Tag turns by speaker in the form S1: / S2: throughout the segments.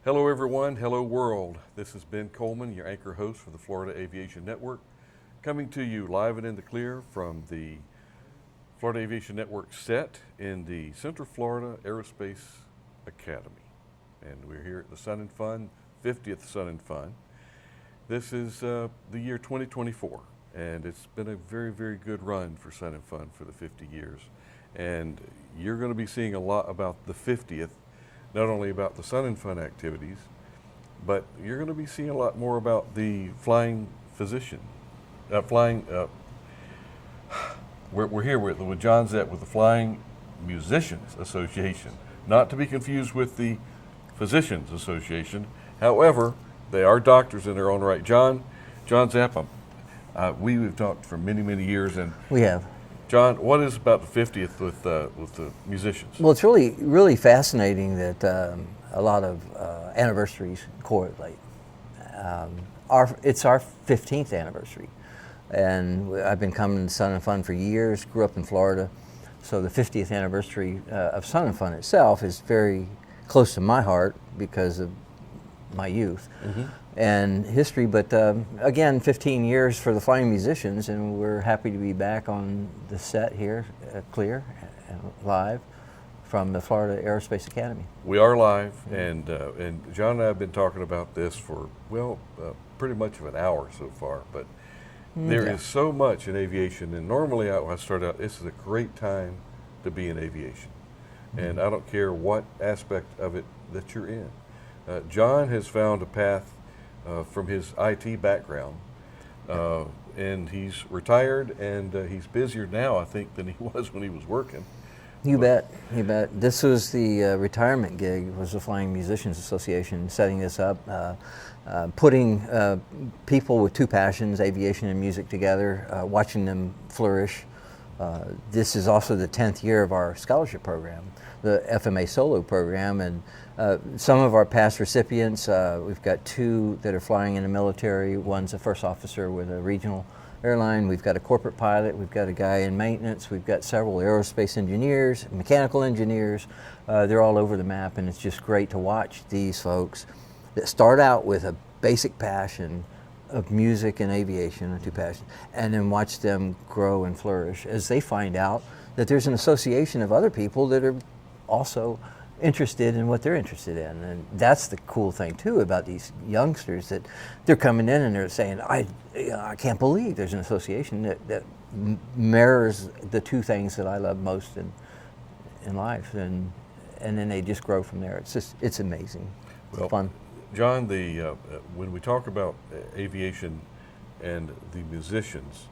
S1: Hello everyone, hello world. This is Ben Coleman, your anchor host for the Florida Aviation Network, coming to you live and in the clear from the Florida Aviation Network set in the Central Florida Aerospace Academy. And we're here at the Sun and Fun, 50th Sun and Fun. This is the year 2024, and it's been a very, very good run for Sun and Fun for the 50 years. And you're going to be seeing a lot about the 50th, not only about the Sun and Fun activities, but you're going to be seeing a lot more about the flying physician, we're here with John Zapp with the Flying Musicians Association, not to be confused with the Physicians Association. However, they are doctors in their own right. John Zapp, we've talked for many, many years, and
S2: we have.
S1: John, what is about the 50th with the musicians?
S2: Well, it's really fascinating that a lot of anniversaries correlate. It's our 15th anniversary, and I've been coming to Sun and Fun for years. Grew up in Florida, so the 50th anniversary of Sun and Fun itself is very close to my heart because of my youth and history. But again, 15 years for the Flying Musicians, and we're happy to be back on the set here, clear and live from the Florida Aerospace Academy.
S1: We are live, and John and I have been talking about this for, pretty much of an hour so far, but there is so much in aviation, and normally I start out, this is a great time to be in aviation, and I don't care what aspect of it that you're in. John has found a path from his IT background, and he's retired, and he's busier now, I think, than he was when he was working.
S2: You bet. This was the retirement gig, was the Flying Musicians Association setting this up, putting people with two passions, aviation and music, together, watching them flourish. This is also the 10th year of our scholarship program, the FMA Solo program, and some of our past recipients, we've got two that are flying in the military. One's a first officer with a regional airline. We've got a corporate pilot. We've got a guy in maintenance. We've got several aerospace engineers, mechanical engineers. They're all over the map, and it's just great to watch these folks that start out with a basic passion of music and aviation, or two passions, and then watch them grow and flourish as they find out that there's an association of other people that are also interested in what they're interested in. And that's the cool thing too about these youngsters, that they're coming in and they're saying, I can't believe there's an association that mirrors the two things that I love most in life, and then they just grow from there. It's amazing. It's fun.
S1: John, when we talk about aviation and the musicians,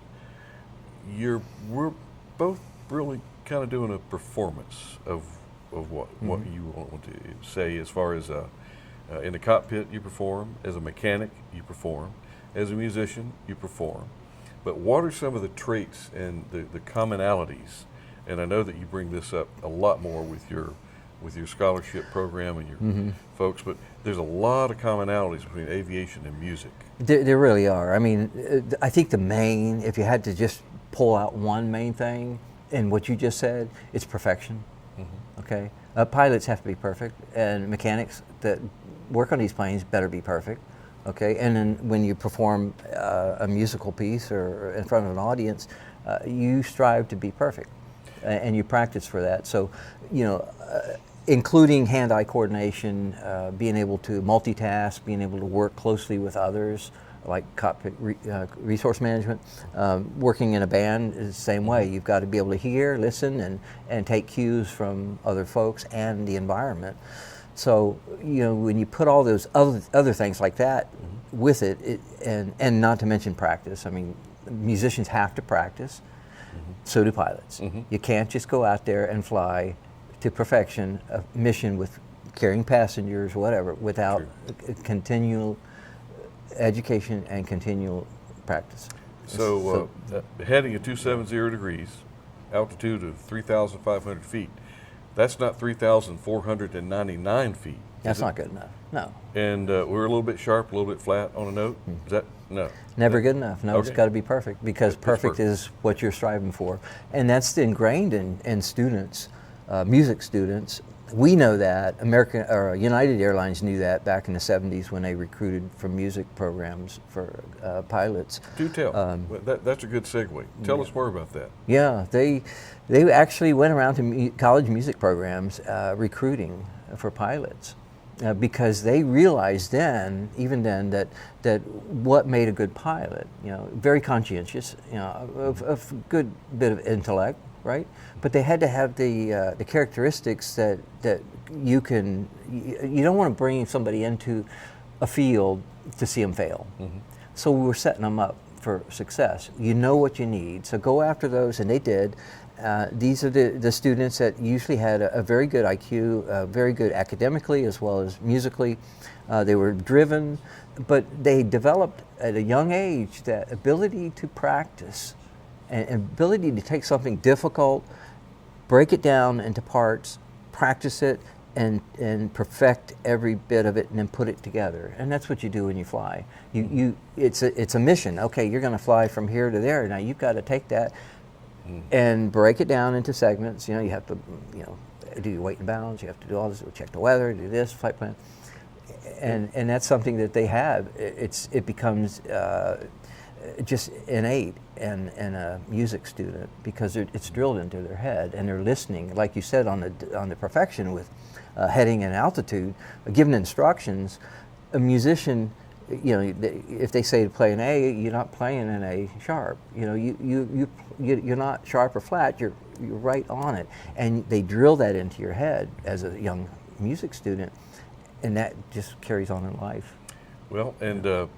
S1: we're both really kind of doing a performance of what you want to say, as far as in the cockpit you perform, as a mechanic you perform, as a musician you perform. But what are some of the traits and the commonalities? And I know that you bring this up a lot more with your scholarship program and your folks, but there's a lot of commonalities between aviation and music.
S2: There really are. I mean, I think the main, if you had to just pull out one main thing in what you just said, it's perfection. Okay, pilots have to be perfect, and mechanics that work on these planes better be perfect. Okay, and then when you perform a musical piece or in front of an audience, you strive to be perfect, and you practice for that. So, including hand-eye coordination, being able to multitask, being able to work closely with others, like cockpit resource management. Working in a band is the same way. You've got to be able to hear, listen, and take cues from other folks and the environment. So, when you put all those other things like that with it, and not to mention practice. I mean, musicians have to practice, so do pilots. You can't just go out there and fly to perfection a mission with carrying passengers, whatever, without continual education and continual practice.
S1: So heading at 270 degrees, altitude of 3,500 feet, that's not 3,499 feet.
S2: That's not good enough, no.
S1: And we're a little bit sharp, a little bit flat on a note. Is that, no?
S2: Never good enough. No, okay. It's got to be perfect, because perfect is what you're striving for. And that's ingrained in students, music students, We know that. American or United Airlines knew that back in the 70s when they recruited from music programs for pilots.
S1: Do tell. That's a good segue. Tell us more about that.
S2: Yeah, they actually went around to college music programs recruiting for pilots because they realized then, even then, that what made a good pilot, very conscientious, of good bit of intellect, right? But they had to have the characteristics that you don't want to bring somebody into a field to see them fail. Mm-hmm. So we were setting them up for success. You know what you need, so go after those, and they did. These are the students that usually had a very good IQ, very good academically as well as musically. They were driven, but they developed at a young age that ability to practice and ability to take something difficult, break it down into parts, practice it, and perfect every bit of it, and then put it together. And that's what you do when you fly. It's a mission. Okay, you're going to fly from here to there. Now you've got to take that and break it down into segments. You have to, do your weight and balance. You have to do all this. Check the weather. Do this flight plan. And that's something that they have. It becomes just innate in a music student because it's drilled into their head, and they're listening, like you said, on the perfection with heading and altitude, given instructions. A musician, if they say to play an A, you're not playing an A sharp. You're not sharp or flat. You're right on it, and they drill that into your head as a young music student, and that just carries on in life.
S1: Well, and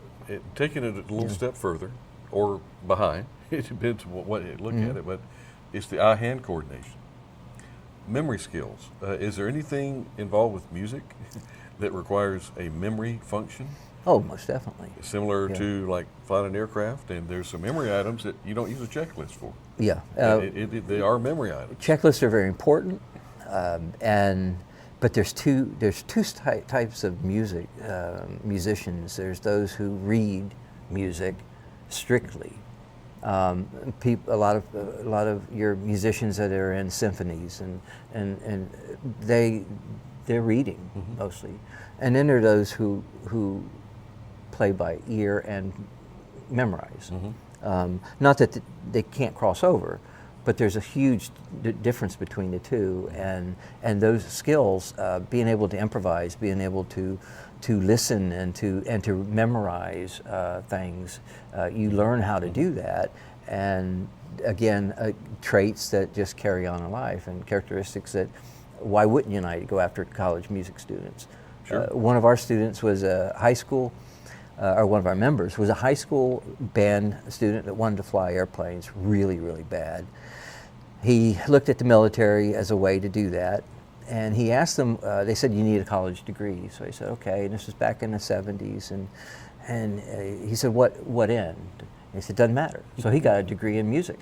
S1: taking it a little step further, or behind, it depends on what you look at it, but it's the eye-hand coordination. Memory skills. Is there anything involved with music that requires a memory function?
S2: Oh, most definitely.
S1: Similar to like flying an aircraft, and there's some memory items that you don't use a checklist for.
S2: Yeah.
S1: They are memory items.
S2: Checklists are very important, but there's two types of musicians. There's those who read music strictly. A lot of your musicians that are in symphonies and they're reading mostly, and then there are those who play by ear and memorize. Not that they can't cross over, but there's a huge difference between the two, and those skills, being able to improvise, being able to listen and to memorize things, you learn how to do that, and again, traits that just carry on in life and characteristics that why wouldn't United go after college music students?
S1: Sure.
S2: One of our students was a high school. Or one of our members was a high school band student that wanted to fly airplanes really, really bad. He looked at the military as a way to do that, and he asked them, they said, you need a college degree. So he said, okay, and this was back in the 70s, and he said, what end? And he said, doesn't matter. So he got a degree in music.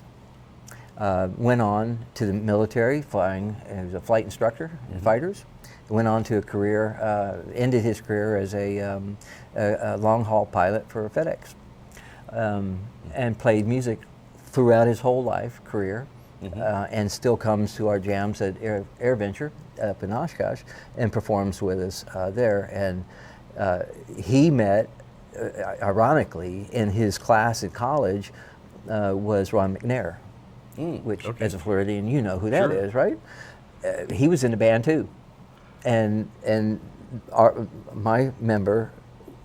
S2: Went on to the military, flying, he was a flight instructor in fighters. Went on to a career, ended his career as a long-haul pilot for FedEx, and played music throughout his whole life career, and still comes to our jams at Air Venture up in Oshkosh and performs with us there. And he met, ironically, in his class at college was Ron McNair, which, as a Floridian, you know who that is, right? He was in the band too. And my member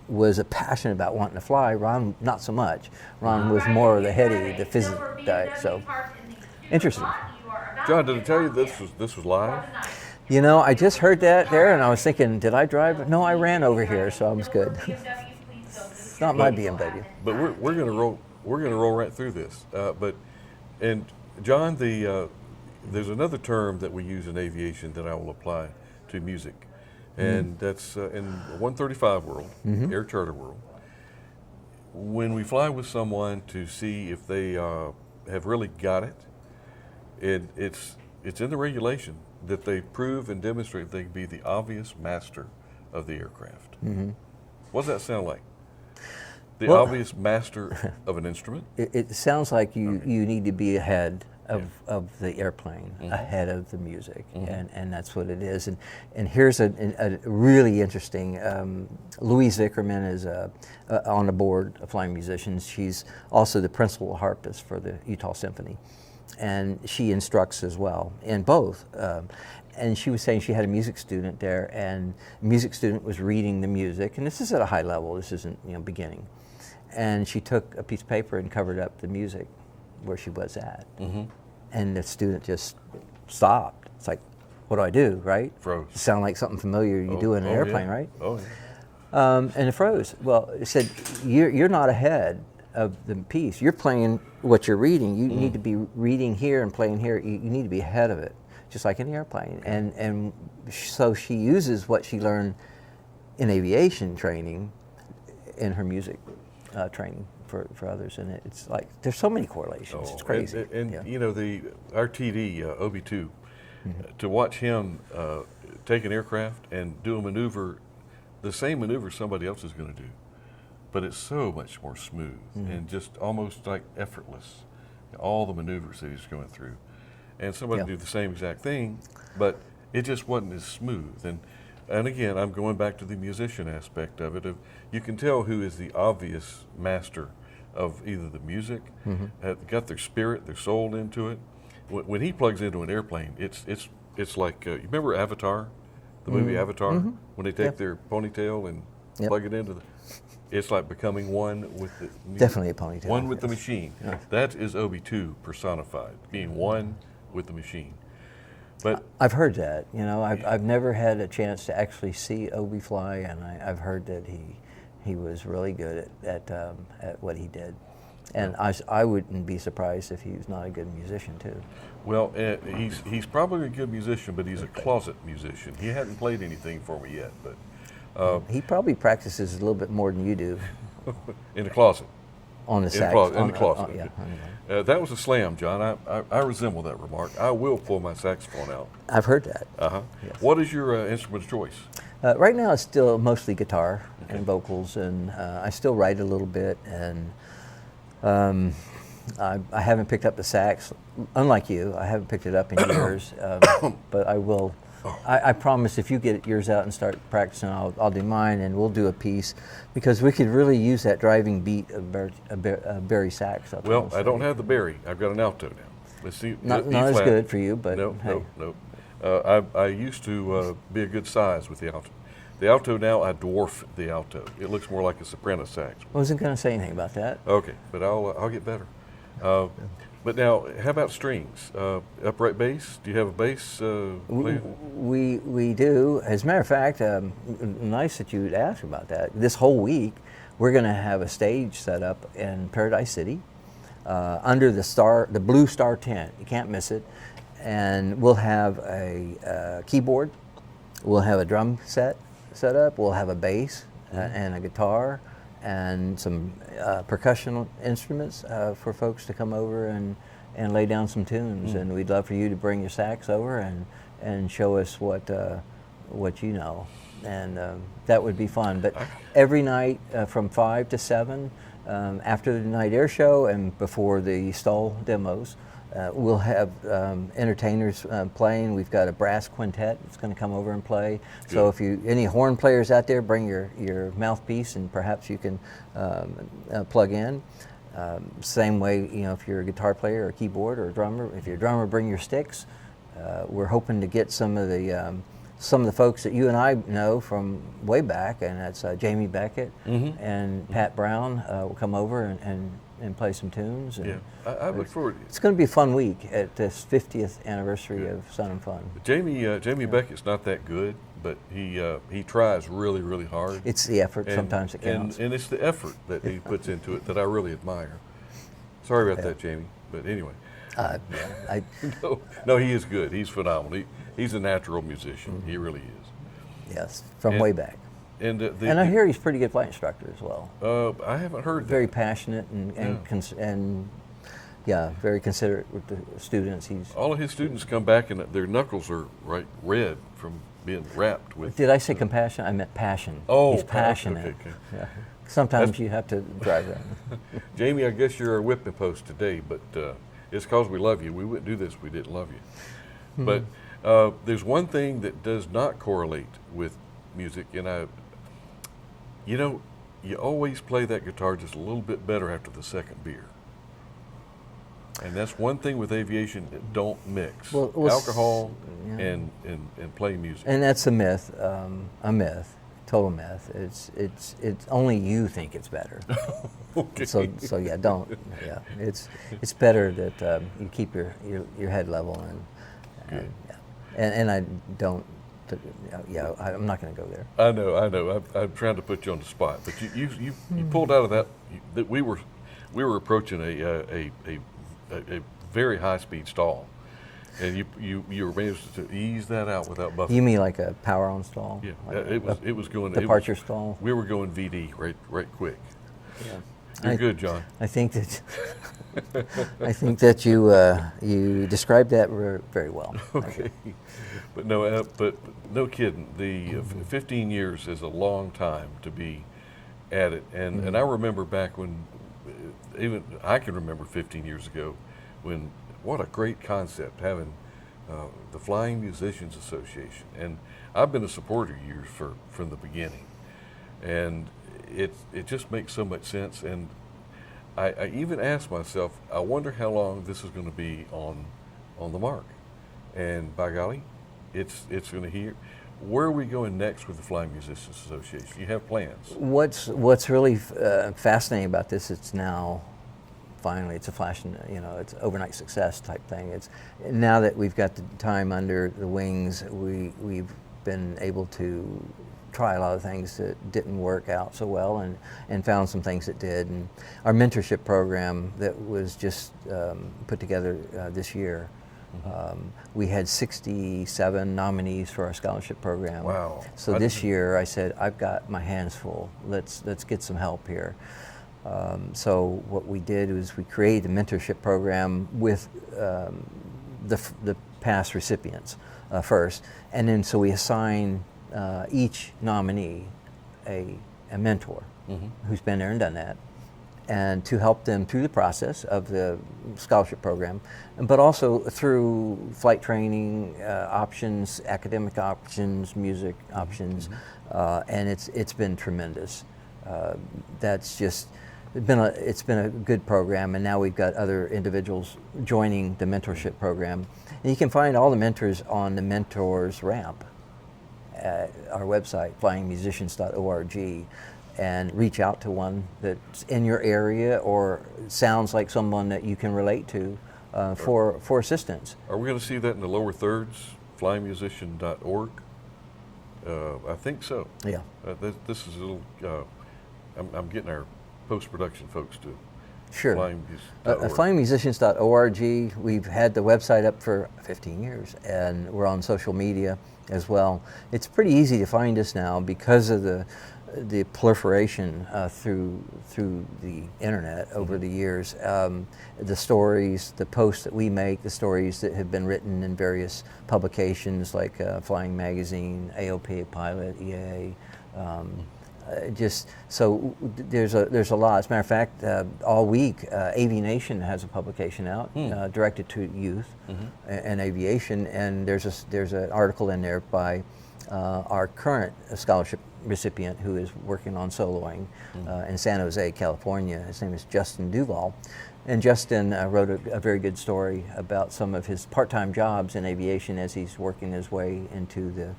S2: was passionate about wanting to fly. Ron, not so much. Ron was more of the heady, the physics guy. So interesting.
S1: John, did I tell you this was live?
S2: I just heard that there, and I was thinking, did I drive? No, I ran over here, so I was good. It's not my BMW.
S1: But we're gonna roll right through this. And John, there's another term that we use in aviation that I will apply to music, and that's in 135 world, air charter world. When we fly with someone to see if they have really got it, it's in the regulation that they prove and demonstrate they can be the obvious master of the aircraft. What does that sound like? The obvious master of an instrument?
S2: It sounds like you need to be ahead of the airplane ahead of the music, and that's what it is. And here's a really interesting. Louise Vickerman is on the board of flying musicians. She's also the principal harpist for the Utah Symphony, and she instructs as well in both. And she was saying she had a music student there, and the music student was reading the music, and this is at a high level. This isn't beginning. And she took a piece of paper and covered up the music where she was at. And the student just stopped. It's like, what do I do, right?
S1: Froze.
S2: Sound like something familiar you do in an airplane, right?
S1: Oh, yeah.
S2: And it froze. Well, it said, you're not ahead of the piece. You're playing what you're reading. You need to be reading here and playing here. You need to be ahead of it, just like in the airplane. And so she uses what she learned in aviation training in her music training for others, and it's like there's so many correlations. It's crazy.
S1: And our TD Obie Tue, to watch him take an aircraft and do a maneuver, the same maneuver somebody else is going to do, but it's so much more smooth and just almost like effortless. All the maneuvers that he's going through, and somebody do the same exact thing, but it just wasn't as smooth. And again, I'm going back to the musician aspect of it. You can tell who is the obvious master of either the music, got their spirit, their soul into it. When he plugs into an airplane, it's like you remember Avatar, the movie Avatar, when they take their ponytail and plug it into the. It's like becoming one with the music.
S2: Definitely a ponytail.
S1: One with the machine. That is Obie Tue personified, being one with the machine. But
S2: I've heard that. I've never had a chance to actually see Obie fly, and I've heard that he was really good at what he did. And I wouldn't be surprised if he was not a good musician too.
S1: Well, he's probably a good musician, but he's a closet musician. He hadn't played anything for me yet, but
S2: he probably practices a little bit more than you do.
S1: In the closet.
S2: On the sax.
S1: In the closet.
S2: Yeah.
S1: That was a slam, John. I resemble that remark. I will pull my saxophone out.
S2: I've heard that.
S1: Yes. What is your instrument of choice?
S2: Right now it's still mostly guitar and vocals, and I still write a little bit, and I haven't picked up the sax. Unlike you, I haven't picked it up in years, but I will. I promise if you get yours out and start practicing, I'll do mine, and we'll do a piece, because we could really use that driving beat of Barry sax.
S1: Well, I don't have the Barry. I've got an alto now. Let's see.
S2: Not as good for you, but
S1: no,
S2: hey.
S1: no. I used to be a good size with the alto. The alto now, I dwarf the alto. It looks more like a soprano sax.
S2: I wasn't going to say anything about that.
S1: Okay, but I'll get better. But now, how about strings? Upright bass? Do you have a bass?
S2: We do. As a matter of fact, nice that you would ask about that. This whole week, we're going to have a stage set up in Paradise City under the Blue Star tent. You can't miss it. And we'll have a keyboard. We'll have a drum set up. We'll have a bass and a guitar, and some percussion instruments for folks to come over and lay down some tunes. And we'd love for you to bring your sax over and show us what you know. And that would be fun. But every night from 5 to 7, after the night air show and before the stall demos, we'll have entertainers playing. We've got a brass quintet that's going to come over and play. Good. So if any horn players out there, bring your mouthpiece, and perhaps you can plug in. Same way, if you're a guitar player or a keyboard or a drummer, if you're a drummer, bring your sticks. We're hoping to get some of the folks that you and I know from way back, and that's Jamie Beckett and Pat Brown will come over and play some tunes. And
S1: I look forward.
S2: It's going to be a fun week at this 50th anniversary of Sun and Fun.
S1: Jamie Beckett's not that good, but he tries really, really hard.
S2: It's the effort sometimes that counts.
S1: And it's the effort that he puts into it that I really admire. Sorry about that, Jamie, but anyway. No, he is good. He's phenomenal. He's a natural musician. He really is.
S2: Yes, from way back.
S1: And
S2: I hear he's a pretty good flight instructor as well.
S1: I haven't heard that.
S2: Very passionate and very considerate with the students.
S1: All of his students come back and their knuckles are red from being wrapped with.
S2: Did I say compassion? I meant passion.
S1: Oh,
S2: he's passionate.
S1: Okay.
S2: Yeah. Sometimes you have to drive that.
S1: Jamie, I guess you're our whipping post today, but it's because we love you. We wouldn't do this if we didn't love you. But there's one thing that does not correlate with music, and you always play that guitar just a little bit better after the second beer. And that's one thing with aviation that don't mix. Alcohol and playing music.
S2: And that's a myth, total myth. It's only you think it's better.
S1: Okay.
S2: So yeah, don't. Yeah, it's better that you keep your head level and I don't. Yeah, I'm not going to go there.
S1: I know. I'm trying to put you on the spot, but you pulled out of that we were approaching a very high speed stall, and you were able to ease that out without buffering.
S2: You mean like a power on stall?
S1: Yeah,
S2: like
S1: it was going
S2: departure stall.
S1: We were going VD right quick.
S2: Yeah.
S1: You're good, John.
S2: I think that you described that very well.
S1: Okay, but no kidding. The 15 years is a long time to be at it, and I remember back when, even I can remember 15 years ago, when what a great concept having the Flying Musicians Association, and I've been a supporter of yours from the beginning, and it just makes so much sense. And I even asked myself, I wonder how long this is going to be on the mark. And by golly, it's going to hear. Where are we going next with the Flying Musicians Association? You have plans?
S2: What's really fascinating about this? It's now finally it's a flash, it's overnight success type thing. It's now that we've got the time under the wings, we've been able to try a lot of things that didn't work out so well, and found some things that did. And our mentorship program that was just put together this year, we had 67 nominees for our scholarship program.
S1: Wow.
S2: So this year I said, I've got my hands full. Let's get some help here. So what we did was we created a mentorship program with the past recipients first, and then so we assign each nominee a mentor who's been there and done that, and to help them through the process of the scholarship program, but also through flight training options, academic options, music options, and it's been tremendous. It's been a good program, and now we've got other individuals joining the mentorship program. And you can find all the mentors on the mentors ramp at our website, flyingmusicians.org, and reach out to one that's in your area or sounds like someone that you can relate to for assistance.
S1: Are we going to see that in the lower thirds, flyingmusician.org? I think so.
S2: Yeah.
S1: This is a little, I'm getting our post-production folks to
S2: Sure.
S1: flyingmusicians.org.
S2: Flyingmusicians.org, we've had the website up for 15 years, and we're on social media as well. It's pretty easy to find us now because of the proliferation through the internet over the years. The stories, the posts that we make, the stories that have been written in various publications like Flying Magazine, AOP Pilot, EAA. Just so there's a lot. As a matter of fact, all week Aviation has a publication out directed to youth and aviation, and there's an article in there by our current scholarship recipient who is working on soloing in San Jose, California. His name is Justin Duvall. And Justin wrote a very good story about some of his part-time jobs in aviation as he's working his way into the,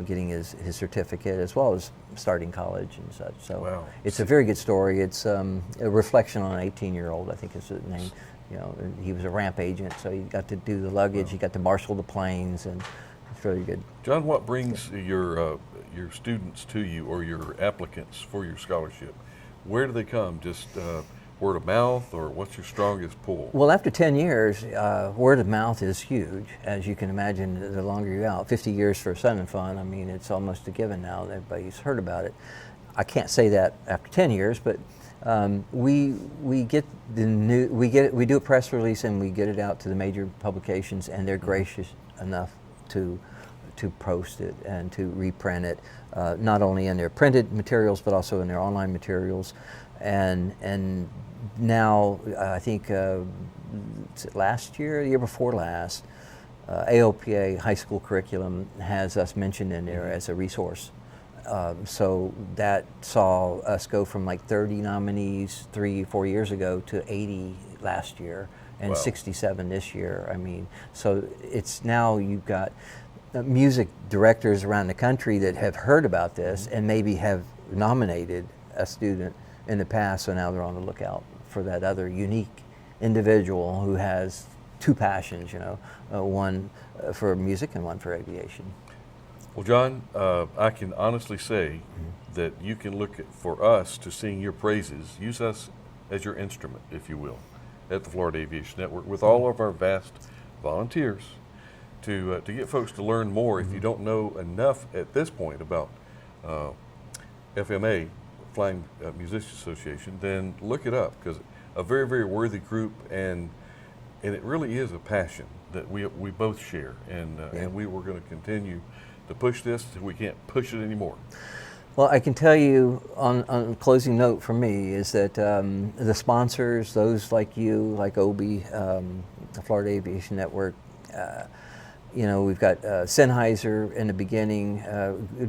S2: getting his certificate as well as starting college and such. So
S1: wow.
S2: It's a very good story. It's a reflection on an 18-year-old, I think is the name. He was a ramp agent, so he got to do the luggage,
S1: Wow.
S2: he got to marshal the planes, and it's really good.
S1: John, what brings your students to you, or your applicants for your scholarship? Where do they come? Just word of mouth, or what's your strongest pull?
S2: Well, after 10 years, word of mouth is huge. As you can imagine, the longer you're out, 50 years for FUN, I mean, it's almost a given now. Everybody's heard about it. I can't say that after 10 years, but we get the new, we do a press release and we get it out to the major publications, and they're gracious enough to post it and to reprint it, not only in their printed materials but also in their online materials. And now I think last year, the year before last, AOPA high school curriculum has us mentioned in there as a resource. So that saw us go from like 30 nominees 3-4 years ago to 80 last year and
S1: Wow.
S2: 67 this year. I mean, so it's now you've got music directors around the country that have heard about this and maybe have nominated a student in the past, so now they're on the lookout for that other unique individual who has two passions, you know, one for music and one for aviation.
S1: Well, John, I can honestly say that you can look for us to sing your praises, use us as your instrument, if you will, at the Florida Aviation Network with all of our vast volunteers to get folks to learn more. If you don't know enough at this point about FMA, Flying Musicians Association, then look it up, because a very, very worthy group, and it really is a passion that we both share, and we were going to continue to push this till we can't push it anymore.
S2: Well, I can tell you on closing note for me is that the sponsors, those like you, like Obie, the Florida Aviation Network, you know, we've got Sennheiser in the beginning,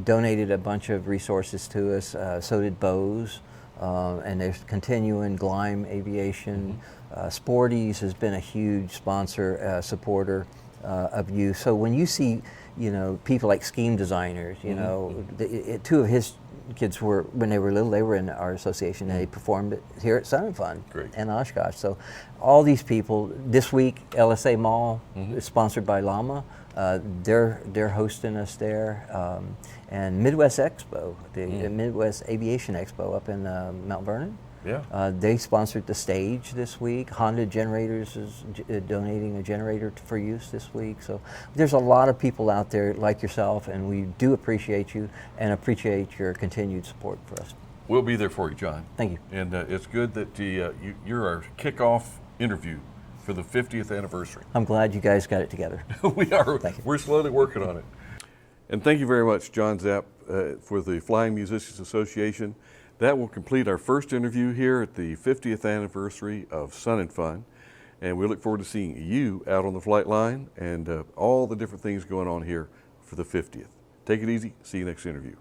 S2: donated a bunch of resources to us, so did Bose, and they're continuing, Gleim Aviation. Sporties has been a huge sponsor, supporter of you. So when you see, you know, people like scheme designers, you know, two of his kids were, when they were little, they were in our association. They performed it here at Sun and Fun and Oshkosh. So all these people, this week, LSA Mall is sponsored by Llama. They're hosting us there. And Midwest Expo, the Midwest Aviation Expo up in Mount Vernon.
S1: Yeah.
S2: They sponsored the stage this week. Honda Generators is donating a generator for use this week. So there's a lot of people out there like yourself, and we do appreciate you and appreciate your continued support for us.
S1: We'll be there for you, John.
S2: Thank you.
S1: And it's good that you're our kickoff interview for the 50th anniversary.
S2: I'm glad you guys got it together.
S1: We are.
S2: Thank you.
S1: We're slowly working on it. And thank you very much, John Zapp, for the Flying Musicians Association. That will complete our first interview here at the 50th anniversary of Sun and Fun. And we look forward to seeing you out on the flight line and all the different things going on here for the 50th. Take it easy. See you next interview.